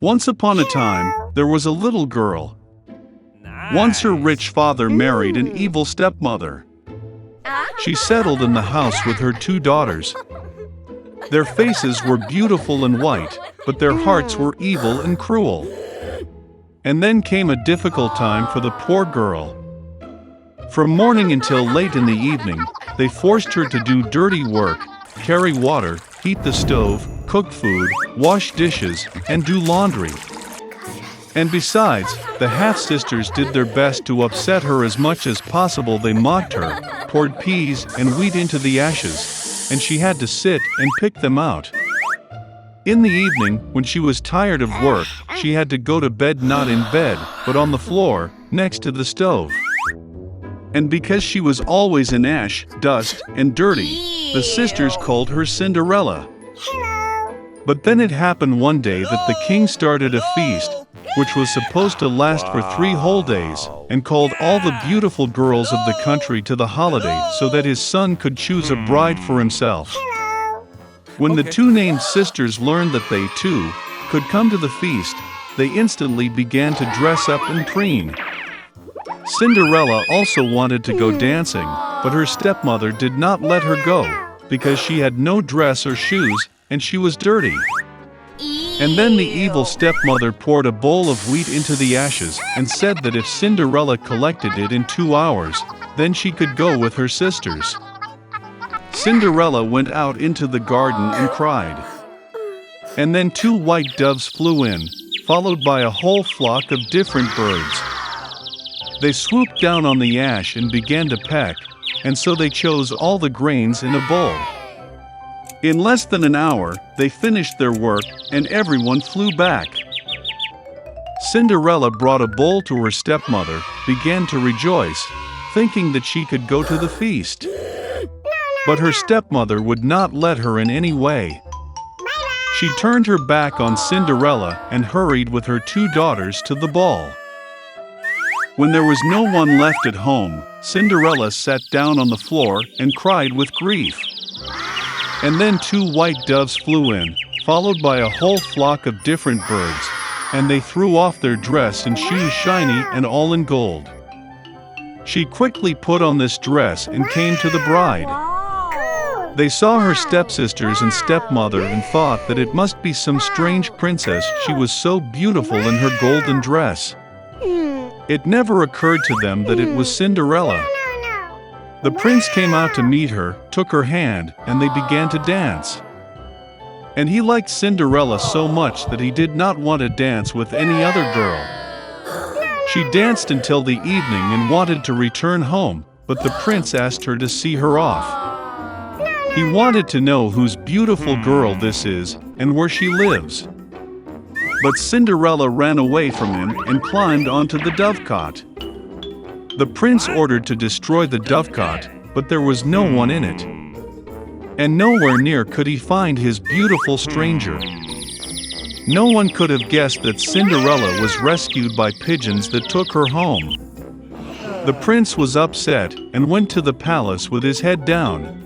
Once upon a time, there was a little girl. Once her rich father married an evil stepmother. She settled in the house with her two daughters. Their faces were beautiful and white, but their hearts were evil and cruel. And then came a difficult time for the poor girl. From morning until late in the evening, they forced her to do dirty work, carry water, heat the stove, cook food, wash dishes, and do laundry. And besides, the half-sisters did their best to upset her as much as possible. They mocked her, poured peas and wheat into the ashes, and she had to sit and pick them out. In the evening, when she was tired of work, she had to go to bed not in bed, but on the floor, next to the stove. And because she was always in ash, dust, and dirty, the sisters called her Cinderella. But then it happened one day that the king started a feast, which was supposed to last for 3 whole days, and called all the beautiful girls of the country to the holiday so that his son could choose a bride for himself. When the two named sisters learned that they, too, could come to the feast, they instantly began to dress up and preen. Cinderella also wanted to go dancing, but her stepmother did not let her go, because she had no dress or shoes, and she was dirty. And then the evil stepmother poured a bowl of wheat into the ashes and said that if Cinderella collected it in 2 hours, then she could go with her sisters. Cinderella went out into the garden and cried. And then 2 white doves flew in, followed by a whole flock of different birds. They swooped down on the ash and began to peck, and so they chose all the grains in a bowl. In less than an hour, they finished their work, and everyone flew back. Cinderella brought a bowl to her stepmother, began to rejoice, thinking that she could go to the feast. But her stepmother would not let her in any way. She turned her back on Cinderella and hurried with her 2 daughters to the ball. When there was no one left at home, Cinderella sat down on the floor and cried with grief. And then 2 white doves flew in, followed by a whole flock of different birds, and they threw off their dress and shoes shiny and all in gold. She quickly put on this dress and came to the bride. They saw her stepsisters and stepmother and thought that it must be some strange princess, she was so beautiful in her golden dress. It never occurred to them that it was Cinderella. The prince came out to meet her, took her hand, and they began to dance. And he liked Cinderella so much that he did not want to dance with any other girl. She danced until the evening and wanted to return home, but the prince asked her to see her off. He wanted to know whose beautiful girl this is, and where she lives. But Cinderella ran away from him and climbed onto the dovecot. The prince ordered to destroy the dovecot, but there was no one in it. And nowhere near could he find his beautiful stranger. No one could have guessed that Cinderella was rescued by pigeons that took her home. The prince was upset and went to the palace with his head down.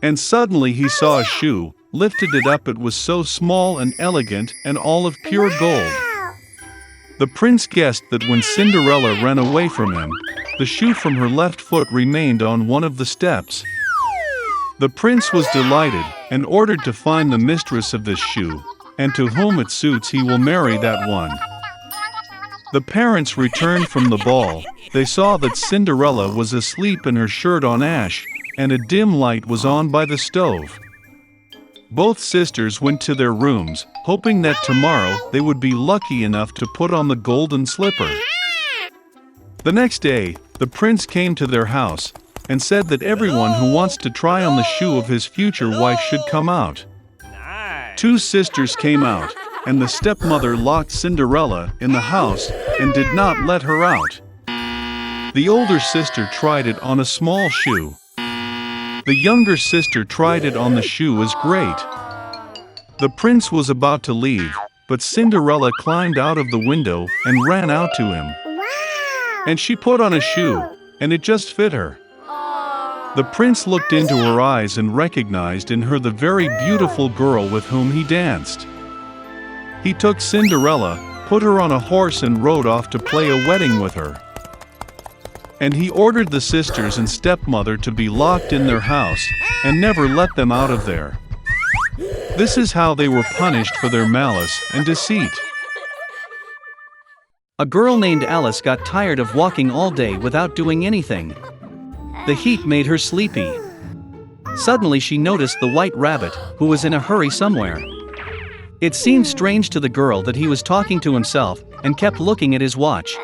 And suddenly he saw a shoe, lifted it up. It was so small and elegant and all of pure gold. The prince guessed that when Cinderella ran away from him, the shoe from her left foot remained on one of the steps. The prince was delighted and ordered to find the mistress of this shoe, and to whom it suits he will marry that one. The parents returned from the ball. They saw that Cinderella was asleep in her shirt on ash, and a dim light was on by the stove. Both sisters went to their rooms, hoping that tomorrow they would be lucky enough to put on the golden slipper. The next day, the prince came to their house and said that everyone who wants to try on the shoe of his future wife should come out. 2 sisters came out, and the stepmother locked Cinderella in the house and did not let her out. The older sister tried it on a small shoe. The younger sister tried it on the shoe as great. The prince was about to leave, but Cinderella climbed out of the window and ran out to him. And she put on a shoe, and it just fit her. The prince looked into her eyes and recognized in her the very beautiful girl with whom he danced. He took Cinderella, put her on a horse and rode off to play a wedding with her. And he ordered the sisters and stepmother to be locked in their house, and never let them out of there. This is how they were punished for their malice and deceit. A girl named Alice got tired of walking all day without doing anything. The heat made her sleepy. Suddenly she noticed the white rabbit, who was in a hurry somewhere. It seemed strange to the girl that he was talking to himself, and kept looking at his watch.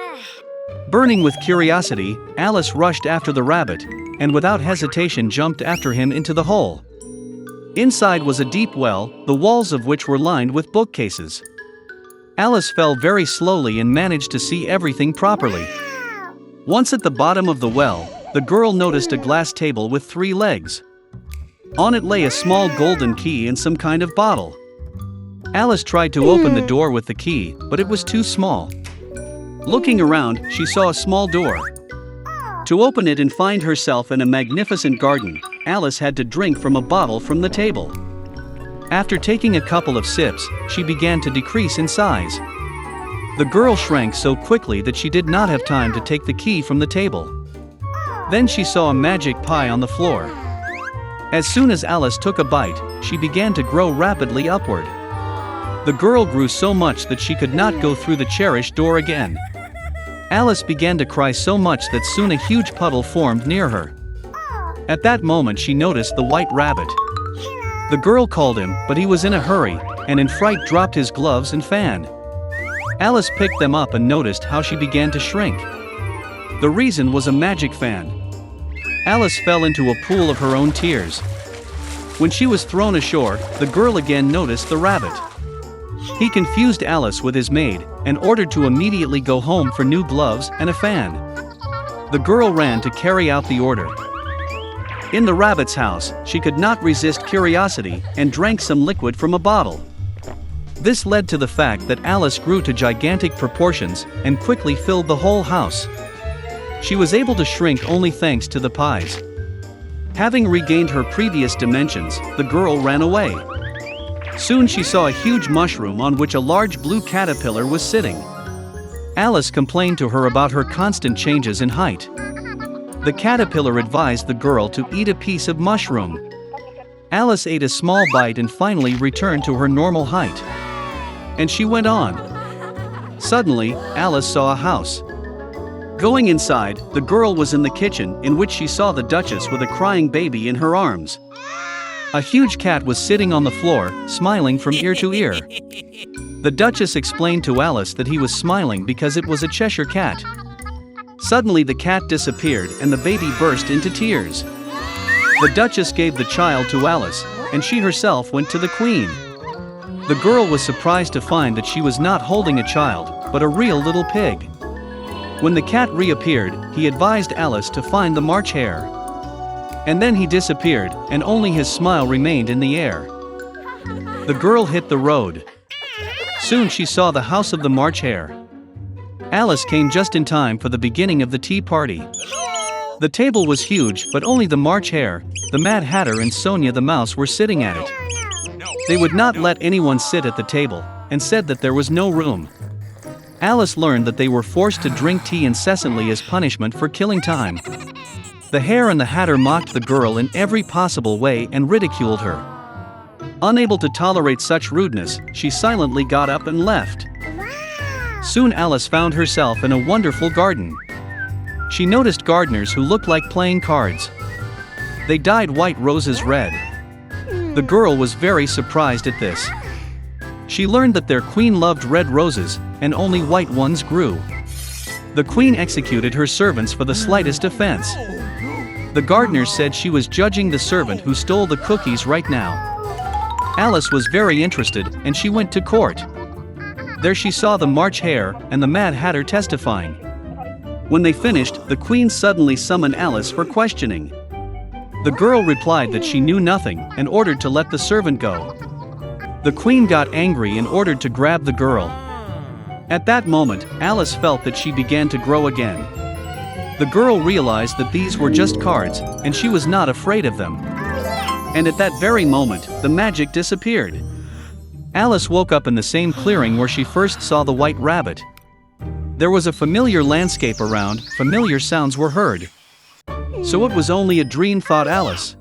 Burning with curiosity, Alice rushed after the rabbit, and without hesitation jumped after him into the hole. Inside was a deep well, the walls of which were lined with bookcases. Alice fell very slowly and managed to see everything properly. Once at the bottom of the well, the girl noticed a glass table with 3 legs. On it lay a small golden key and some kind of bottle. Alice tried to open the door with the key, but it was too small. Looking around, she saw a small door. To open it and find herself in a magnificent garden, Alice had to drink from a bottle from the table. After taking a couple of sips, she began to decrease in size. The girl shrank so quickly that she did not have time to take the key from the table. Then she saw a magic pie on the floor. As soon as Alice took a bite, she began to grow rapidly upward. The girl grew so much that she could not go through the cherished door again. Alice began to cry so much that soon a huge puddle formed near her. At that moment she noticed the white rabbit. The girl called him, but he was in a hurry, and in fright dropped his gloves and fan. Alice picked them up and noticed how she began to shrink. The reason was a magic fan. Alice fell into a pool of her own tears. When she was thrown ashore, the girl again noticed the rabbit. He confused Alice with his maid, and ordered to immediately go home for new gloves and a fan. The girl ran to carry out the order. In the rabbit's house, she could not resist curiosity, and drank some liquid from a bottle. This led to the fact that Alice grew to gigantic proportions, and quickly filled the whole house. She was able to shrink only thanks to the pies. Having regained her previous dimensions, the girl ran away. Soon she saw a huge mushroom on which a large blue caterpillar was sitting. Alice complained to her about her constant changes in height. The caterpillar advised the girl to eat a piece of mushroom. Alice ate a small bite and finally returned to her normal height. And she went on. Suddenly, Alice saw a house. Going inside, the girl was in the kitchen, in which she saw the Duchess with a crying baby in her arms. A huge cat was sitting on the floor, smiling from ear to ear. The Duchess explained to Alice that he was smiling because it was a Cheshire cat. Suddenly the cat disappeared and the baby burst into tears. The Duchess gave the child to Alice, and she herself went to the Queen. The girl was surprised to find that she was not holding a child, but a real little pig. When the cat reappeared, he advised Alice to find the March Hare. And then he disappeared, and only his smile remained in the air. The girl hit the road. Soon she saw the house of the March Hare. Alice came just in time for the beginning of the tea party. The table was huge, but only the March Hare, the Mad Hatter and Sonia the Mouse were sitting at it. They would not let anyone sit at the table, and said that there was no room. Alice learned that they were forced to drink tea incessantly as punishment for killing time. The Hare and the Hatter mocked the girl in every possible way and ridiculed her. Unable to tolerate such rudeness, she silently got up and left. Soon Alice found herself in a wonderful garden. She noticed gardeners who looked like playing cards. They dyed white roses red. The girl was very surprised at this. She learned that their queen loved red roses, and only white ones grew. The queen executed her servants for the slightest offense. The gardener said she was judging the servant who stole the cookies right now. Alice was very interested, and she went to court. There she saw the March Hare and the Mad Hatter testifying. When they finished, the queen suddenly summoned Alice for questioning. The girl replied that she knew nothing, and ordered to let the servant go. The queen got angry and ordered to grab the girl. At that moment, Alice felt that she began to grow again. The girl realized that these were just cards, and she was not afraid of them. And at that very moment, the magic disappeared. Alice woke up in the same clearing where she first saw the white rabbit. There was a familiar landscape around, familiar sounds were heard. So it was only a dream, thought Alice.